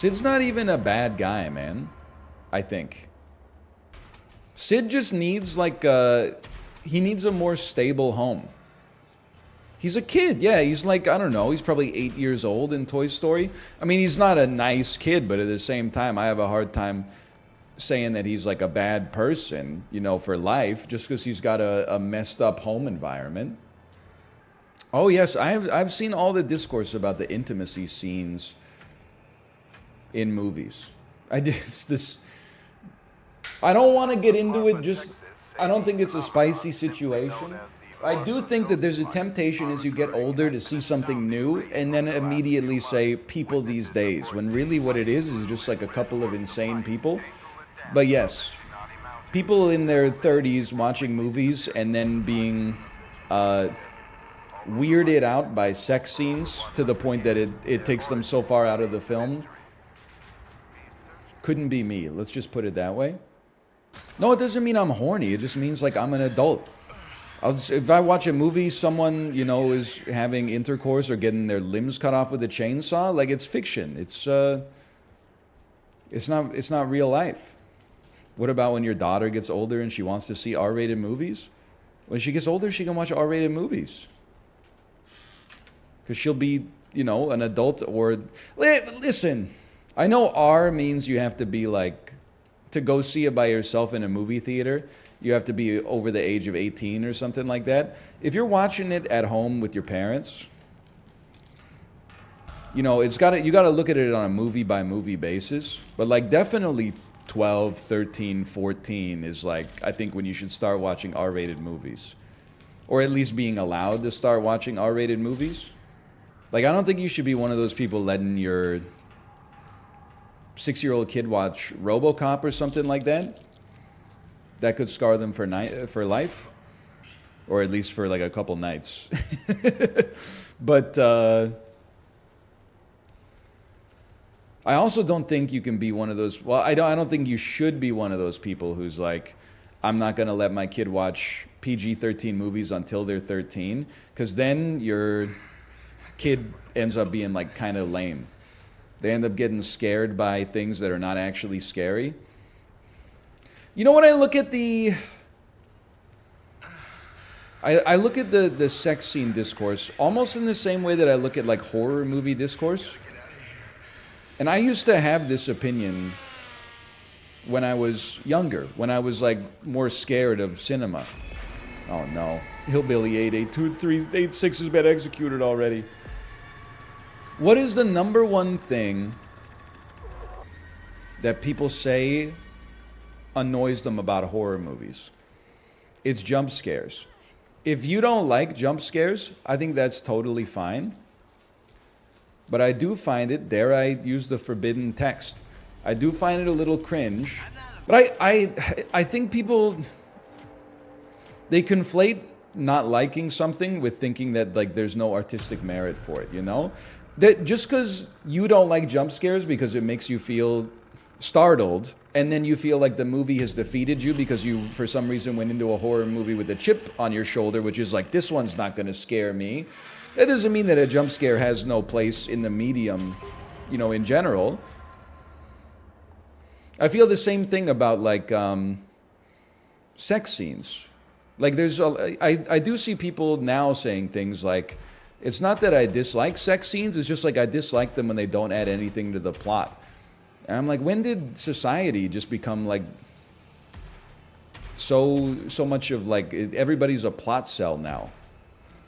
Sid's not even a bad guy, man. I think. Sid just needs, like, he needs a more stable home. He's a kid, yeah. He's like, I don't know, he's probably 8 years old in Toy Story. I mean, he's not a nice kid, but at the same time, I have a hard time saying that he's like a bad person, you know, for life, just because he's got a messed up home environment. Oh yes, I've seen all the discourse about the intimacy scenes in movies. I did this. I don't want to get into it. Just I don't think it's a spicy situation. I do think that there's a temptation as you get older to see something new and then immediately say people these days, when really what it is just like a couple of insane people. But yes, people in their 30s watching movies and then being weirded out by sex scenes to the point that it takes them so far out of the film. Couldn't be me. Let's just put it that way. No, it doesn't mean I'm horny. It just means like I'm an adult. If I watch a movie, someone, you know, is having intercourse or getting their limbs cut off with a chainsaw, like it's fiction. It's not real life. What about when your daughter gets older and she wants to see R-rated movies? When she gets older, she can watch R-rated movies. Because she'll be, you know, an adult or... Listen, I know R means you have to be like... To go see it by yourself in a movie theater, you have to be over the age of 18 or something like that. If you're watching it at home with your parents, you know, you gotta look at it on a movie by movie basis. But like definitely 12, 13, 14 is like, I think when you should start watching R-rated movies. Or at least being allowed to start watching R-rated movies. Like I don't think you should be one of those people letting your 6-year-old kid watch RoboCop or something like that. That could scar them for life. Or at least for like a couple nights. But I also don't think you can be one of those... Well, I don't think you should be one of those people who's like, I'm not going to let my kid watch PG-13 movies until they're 13. Because then your kid ends up being like kind of lame. They end up getting scared by things that are not actually scary. You know what I look at the... I look at the sex scene discourse almost in the same way that I look at like horror movie discourse. And I used to have this opinion when I was younger, when I was like more scared of cinema. Oh no, Hillbilly 88236 has been executed already. What is the number one thing that people say annoys them about horror movies? It's jump scares. If you don't like jump scares, I think that's totally fine. But I do find it, dare I use the forbidden text, I do find it a little cringe. But I think people, they conflate not liking something with thinking that like there's no artistic merit for it, you know? That just because you don't like jump scares because it makes you feel startled, and then you feel like the movie has defeated you because you, for some reason, went into a horror movie with a chip on your shoulder, which is like, this one's not going to scare me. That doesn't mean that a jump scare has no place in the medium, you know, in general. I feel the same thing about like sex scenes. Like I do see people now saying things like, it's not that I dislike sex scenes, it's just like I dislike them when they don't add anything to the plot. And I'm like, when did society just become like so much of like everybody's a plot cell now?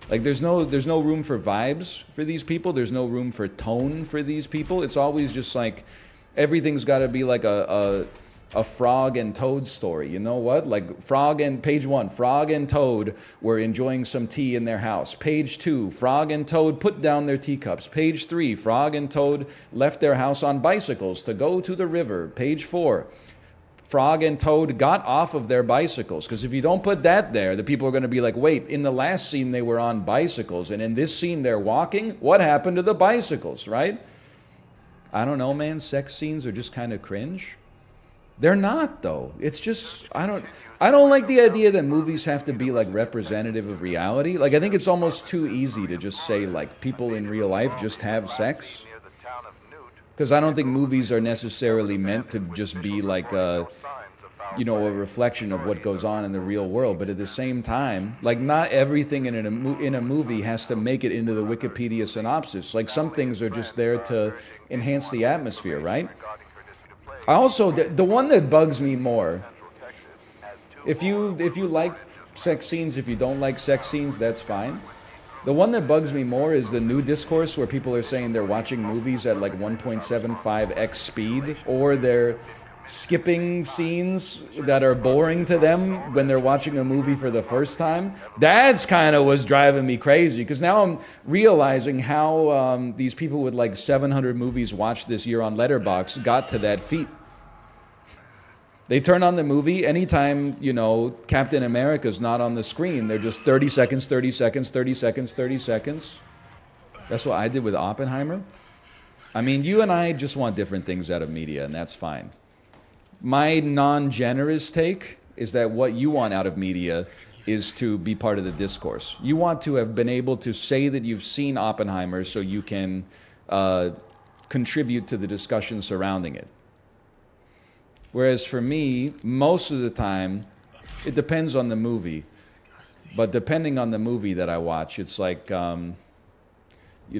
Like there's no room for vibes for these people, there's no room for tone for these people. It's always just like everything's got to be like a frog and toad story. You know what? Like page 1, Frog and Toad were enjoying some tea in their house. Page 2, Frog and Toad put down their teacups. Page 3, Frog and Toad left their house on bicycles to go to the river. Page 4, Frog and Toad got off of their bicycles. Because if you don't put that there, the people are going to be like, wait, in the last scene they were on bicycles, and in this scene they're walking? What happened to the bicycles, right? I don't know, man. Sex scenes are just kind of cringe. They're not, though. It's just, I don't like the idea that movies have to be like representative of reality. Like I think it's almost too easy to just say like people in real life just have sex. Because I don't think movies are necessarily meant to just be like a, you know, a reflection of what goes on in the real world. But at the same time, like not everything in a movie has to make it into the Wikipedia synopsis. Like some things are just there to enhance the atmosphere, right? I also, the one that bugs me more, if you like sex scenes, if you don't like sex scenes, that's fine. The one that bugs me more is the new discourse where people are saying they're watching movies at like 1.75x speed, or they're skipping scenes that are boring to them when they're watching a movie for the first time. That's kind of what's driving me crazy, because now I'm realizing how these people with like 700 movies watched this year on Letterboxd got to that feat. They turn on the movie anytime, you know, Captain America's not on the screen. They're just 30 seconds, 30 seconds, 30 seconds, 30 seconds. That's what I did with Oppenheimer. I mean, you and I just want different things out of media, and that's fine. My non-generous take is that what you want out of media is to be part of the discourse. You want to have been able to say that you've seen Oppenheimer so you can contribute to the discussion surrounding it. Whereas for me, most of the time, it depends on the movie. But depending on the movie that I watch, it's like, you know,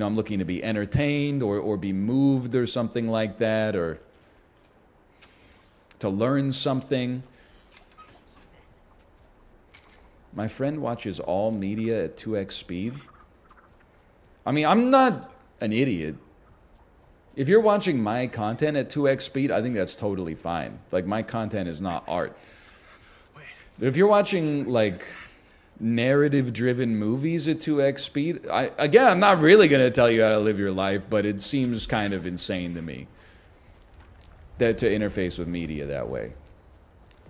I'm looking to be entertained or be moved or something like that, or to learn something. My friend watches all media at 2x speed. I mean, I'm not an idiot. If you're watching my content at 2x speed, I think that's totally fine. Like, my content is not art. But if you're watching, like, narrative-driven movies at 2x speed, I'm not really going to tell you how to live your life, but it seems kind of insane to me that to interface with media that way.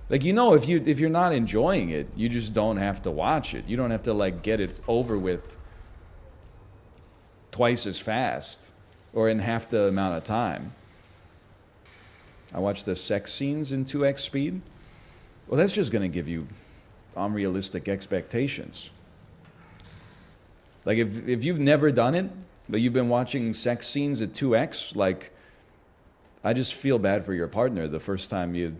Like, you know, if you're not enjoying it, you just don't have to watch it. You don't have to, like, get it over with twice as fast. Or in half the amount of time. I watch the sex scenes in 2x speed. Well, that's just going to give you unrealistic expectations. Like, if you've never done it, but you've been watching sex scenes at 2x, like, I just feel bad for your partner the first time you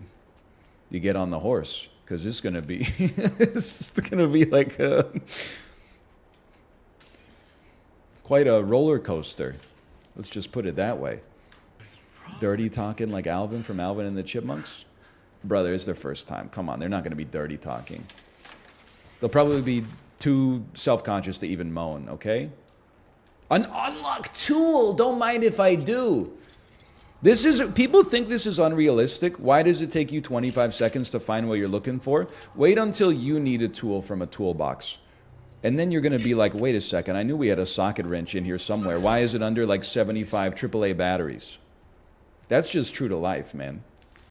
get on the horse. Because it's going to be, it's going to be like quite a roller coaster. Let's just put it that way. Dirty talking like Alvin from Alvin and the Chipmunks? Brother, it's their first time. Come on, they're not going to be dirty talking. They'll probably be too self-conscious to even moan, okay? An unlock tool! Don't mind if I do. People think this is unrealistic. Why does it take you 25 seconds to find what you're looking for? Wait until you need a tool from a toolbox. And then you're going to be like, wait a second, I knew we had a socket wrench in here somewhere. Why is it under like 75 AAA batteries? That's just true to life, man.